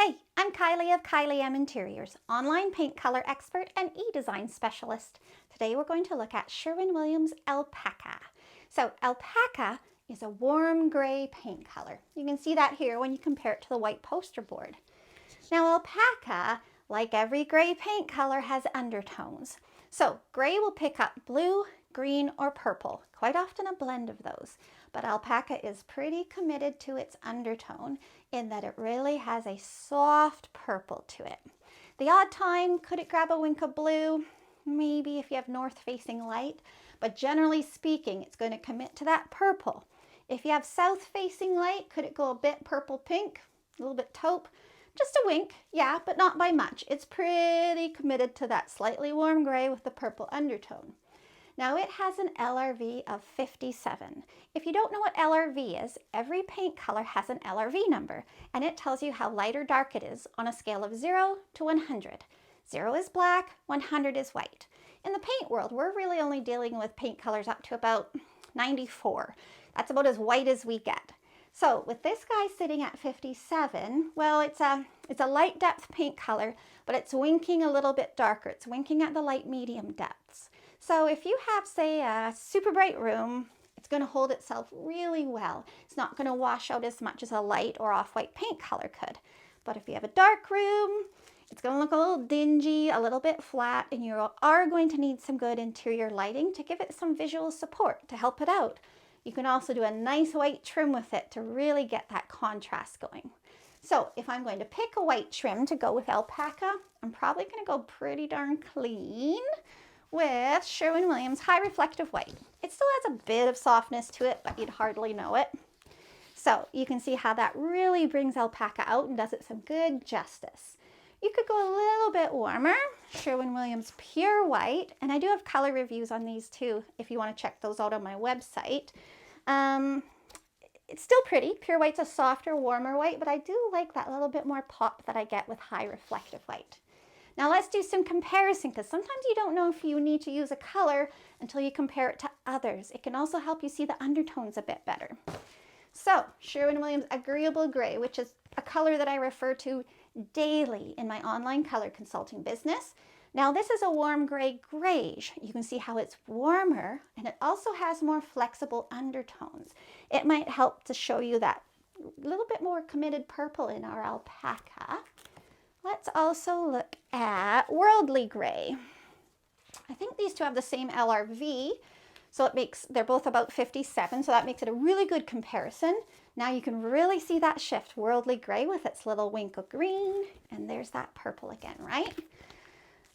Hey, I'm Kylie of Kylie M Interiors, online paint color expert and e-design specialist. Today we're going to look at Sherwin Williams Alpaca. So Alpaca is a warm gray paint color. You can see that here when you compare it to the white poster board. Now Alpaca, like every gray paint color, has undertones. So gray will pick up blue, green, or purple, quite often a blend of those. But Alpaca is pretty committed to its undertone in that it really has a soft purple to it. The odd time, could it grab a wink of blue? Maybe if you have north-facing light, but generally speaking, it's going to commit to that purple. If you have south-facing light, could it go a bit purple-pink, a little bit taupe? Just a wink, yeah, but not by much. It's pretty committed to that slightly warm gray with the purple undertone. Now it has an LRV of 57. If you don't know what LRV is, every paint color has an LRV number, and it tells you how light or dark it is on a scale of 0 to 100. 0 is black, 100 is white. In the paint world, we're really only dealing with paint colors up to about 94. That's about as white as we get. So with this guy sitting at 57, well, it's a light depth paint color, but it's winking a little bit darker. It's winking at the light medium depths. So if you have, say, a super bright room, it's going to hold itself really well. It's not going to wash out as much as a light or off-white paint color could. But if you have a dark room, it's going to look a little dingy, a little bit flat, and you are going to need some good interior lighting to give it some visual support to help it out. You can also do a nice white trim with it to really get that contrast going. So if I'm going to pick a white trim to go with Alpaca, I'm probably going to go pretty darn clean with Sherwin Williams High Reflective White. It still has a bit of softness to it, but you'd hardly know it. So you can see how that really brings Alpaca out and does it some good justice. You could go a little bit warmer, Sherwin Williams Pure White, and I do have color reviews on these too if you want to check those out on my website. It's still pretty. Pure White's a softer, warmer white, but I do like that little bit more pop that I get with High Reflective White. Now let's do some comparison, because sometimes you don't know if you need to use a color until you compare it to others. It can also help you see the undertones a bit better. So Sherwin Williams Agreeable Gray, which is a color that I refer to daily in my online color consulting business. Now this is a warm gray greige. You can see how it's warmer, and it also has more flexible undertones. It might help to show you that little bit more committed purple in our Alpaca. Let's also look at Worldly Gray. I think these two have the same LRV, so they're both about 57, so that makes it a really good comparison. Now you can really see that shift. Worldly Gray with its little wink of green, and there's that purple again, right?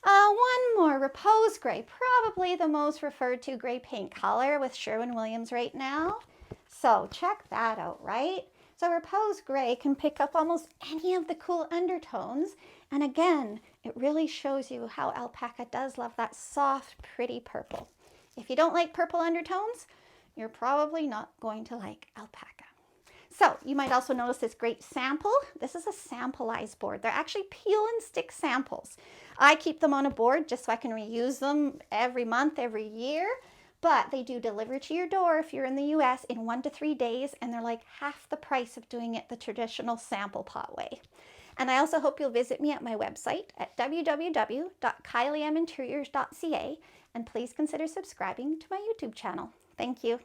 One more, Repose Gray, probably the most referred to gray paint color with Sherwin Williams right now. So check that out, right? So Repose Gray can pick up almost any of the cool undertones. And again, it really shows you how Alpaca does love that soft, pretty purple. If you don't like purple undertones, you're probably not going to like Alpaca. So you might also notice this great sample. This is a sampleized board. They're actually peel and stick samples. I keep them on a board just so I can reuse them every month, every year. But they do deliver to your door if you're in the US in 1 to 3 days, and they're like half the price of doing it the traditional sample pot way. And I also hope you'll visit me at my website at www.kylieminteriors.ca, and please consider subscribing to my YouTube channel. Thank you.